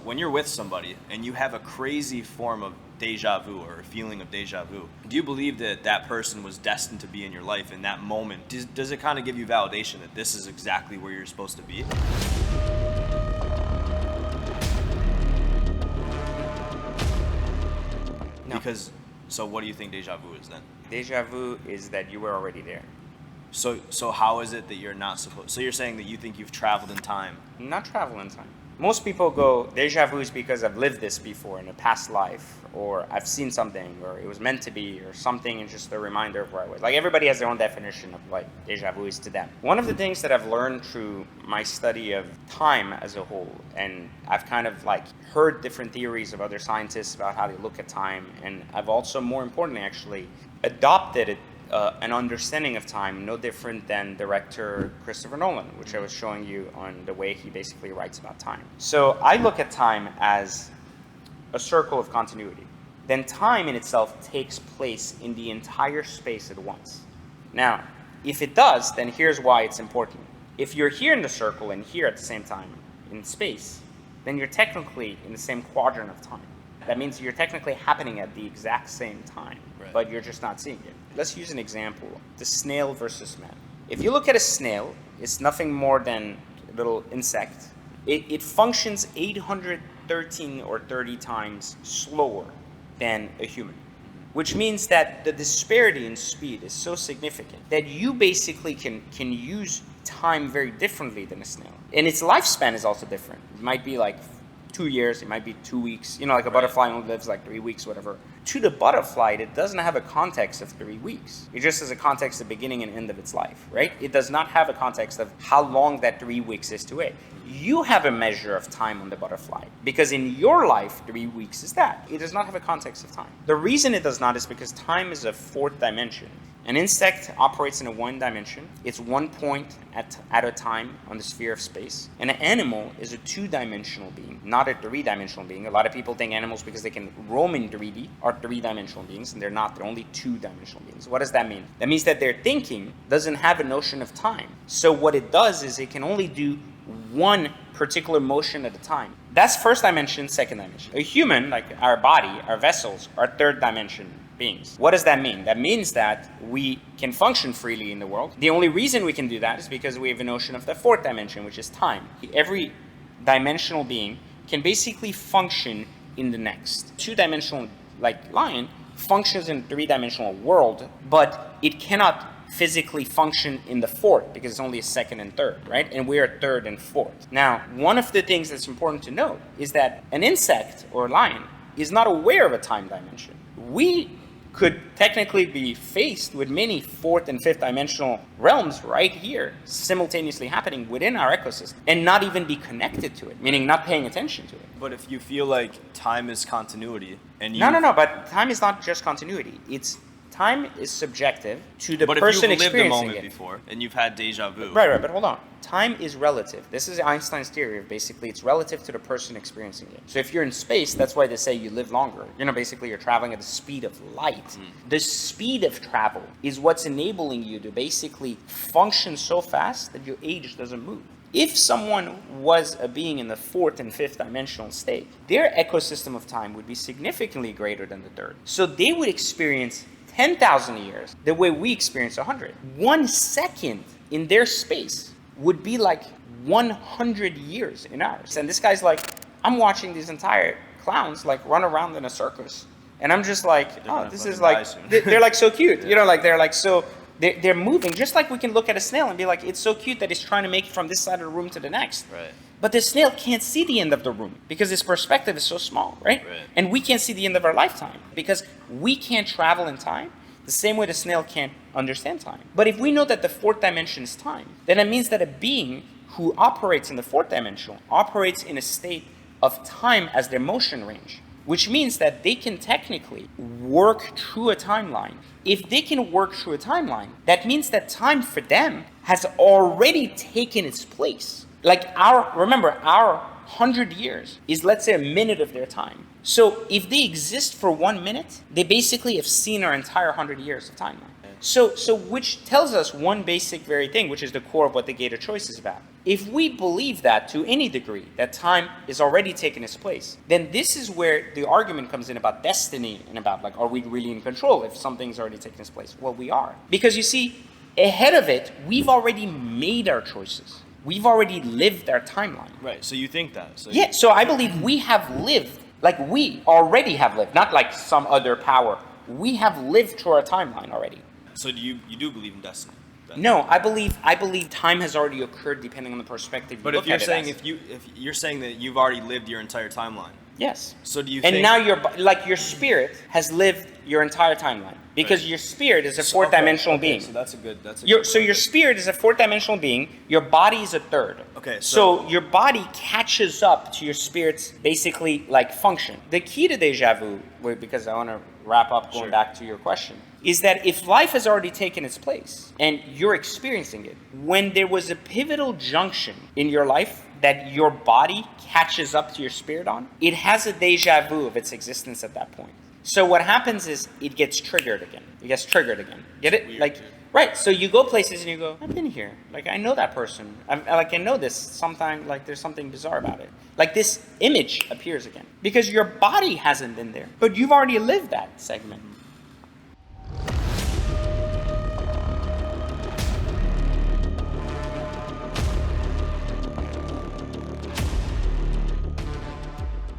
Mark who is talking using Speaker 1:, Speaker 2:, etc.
Speaker 1: when you're with somebody and you have a crazy form of deja vu or a feeling of deja vu, do you believe that that person was destined to be in your life in that moment? Does it kind of give you validation that this is exactly where you're supposed to be?
Speaker 2: No.
Speaker 1: Because, so what do you think deja vu is then?
Speaker 2: Deja vu is that you were already there.
Speaker 1: So how is it that you're not supposed? So you're saying that you think you've traveled in time?
Speaker 2: Not travel in time. Most people go, deja vu is because I've lived this before in a past life, or I've seen something, or it was meant to be, or something, and just a reminder of where I was. Like, everybody has their own definition of what deja vu is to them. One of the things that I've learned through my study of time as a whole, and I've kind of like heard different theories of other scientists about how they look at time, and I've also, more importantly actually, adopted it an understanding of time no different than director Christopher Nolan, which I was showing you on the way he basically writes about time. So I look at time as a circle of continuity. Then time in itself takes place in the entire space at once. Now, if it does, then here's why it's important. If you're here in the circle and here at the same time in space, then you're technically in the same quadrant of time. That means you're technically happening at the exact same time, right, but you're just not seeing it. Let's use an example, the snail versus man. If you look at a snail, it's nothing more than a little insect. It functions 813 or 30 times slower than a human, which means that the disparity in speed is so significant that you basically can use time very differently than a snail. And its lifespan is also different. It might be like 2 years, it might be 2 weeks. You know, like a butterfly only lives like 3 weeks, whatever. To the butterfly, it doesn't have a context of 3 weeks. It just has a context of beginning and end of its life, right? It does not have a context of how long that 3 weeks is to it. You have a measure of time on the butterfly, because in your life, 3 weeks is that. It does not have a context of time. The reason it does not is because time is a fourth dimension. An insect operates in a one dimension. It's 1 point at a time on the sphere of space. And an animal is a two-dimensional being, not a three-dimensional being. A lot of people think animals, because they can roam in 3D, are three-dimensional beings, and they're not. They're only two-dimensional beings. What does that mean? That means that their thinking doesn't have a notion of time. So what it does is it can only do one particular motion at a time. That's first dimension, second dimension. A human, like our body, our vessels, are third dimension beings. What does that mean? That means that we can function freely in the world. The only reason we can do that is because we have a notion of the fourth dimension, which is time. Every dimensional being can basically function in the next. Two-dimensional, like lion, functions in a three-dimensional world, but it cannot physically function in the fourth because it's only a second and third, right? And we are third and fourth. Now, one of the things that's important to note is that an insect or a lion is not aware of a time dimension. We could technically be faced with many fourth and fifth dimensional realms right here, simultaneously happening within our ecosystem, and not even be connected to it, meaning not paying attention to it.
Speaker 1: But if you feel like time is continuity, and you
Speaker 2: No, but time is not just continuity. Time is subjective to the person
Speaker 1: experiencing it. But if you've lived a
Speaker 2: experiencing
Speaker 1: moment
Speaker 2: it.
Speaker 1: before, and you've had deja vu.
Speaker 2: Right, but hold on. Time is relative. This is Einstein's theory of basically it's relative to the person experiencing it. So if you're in space, that's why they say you live longer. You know, basically you're traveling at the speed of light. The speed of travel is what's enabling you to basically function so fast that your age doesn't move. If someone was a being in the fourth and fifth dimensional state, their ecosystem of time would be significantly greater than the third. So they would experience 10,000 years the way we experience 100. 1 second in their space would be like 100 years in ours. And this guy's like, I'm watching these entire clowns like run around in a circus. And I'm just like, oh, this is like, they're like so cute. You know, like they're like so, they're moving. Just like we can look at a snail and be like, it's so cute that it's trying to make it from this side of the room to the next.
Speaker 1: Right.
Speaker 2: But the snail can't see the end of the room because its perspective is so small, right? And we can't see the end of our lifetime because we can't travel in time the same way the snail can't understand time. But if we know that the fourth dimension is time, then it means that a being who operates in the fourth dimension operates in a state of time as their motion range, which means that they can technically work through a timeline. If they can work through a timeline, that means that time for them has already taken its place. Like remember, our 100 years is, let's say, a minute of their time. So if they exist for 1 minute, they basically have seen our entire 100 years of timeline. So which tells us one basic very thing, which is the core of what the gate of choice is about. If we believe that to any degree, that time is already taken its place, then this is where the argument comes in about destiny and about, like, are we really in control if something's already taken its place? Well, we are. Because you see, ahead of it, we've already made our choices. We've already lived our timeline.
Speaker 1: Right. So you think that? So
Speaker 2: Yeah, so I believe we have lived, like we already have lived, not like some other power. We have lived through our timeline already.
Speaker 1: So you do believe in destiny? Then?
Speaker 2: No, I believe time has already occurred depending on the perspective you
Speaker 1: But
Speaker 2: look
Speaker 1: if you're
Speaker 2: at it
Speaker 1: saying
Speaker 2: as.
Speaker 1: if you're saying that you've already lived your entire timeline,
Speaker 2: Yes.
Speaker 1: so do you
Speaker 2: And
Speaker 1: think?
Speaker 2: now your spirit has lived your entire timeline because
Speaker 1: Right.
Speaker 2: your spirit is a fourth dimensional being.
Speaker 1: So that's a good.
Speaker 2: Your spirit is a fourth dimensional being. Your body is a third.
Speaker 1: Okay,
Speaker 2: So
Speaker 1: so-
Speaker 2: your body catches up to your spirit's basically like function. The key to deja vu, because I want to wrap up going
Speaker 1: Sure.
Speaker 2: back to your question, is that if life has already taken its place and you're experiencing it, when there was a pivotal junction in your life that your body catches up to your spirit on, it has a deja vu of its existence at that point. So what happens is it gets triggered again. It gets triggered again. Get it?
Speaker 1: Weird,
Speaker 2: Like,
Speaker 1: dude.
Speaker 2: right. So you go places and you go, I've been here. Like, I know that person. I know this. Sometimes, like, there's something bizarre about it. Like, this image appears again because your body hasn't been there, but you've already lived that segment.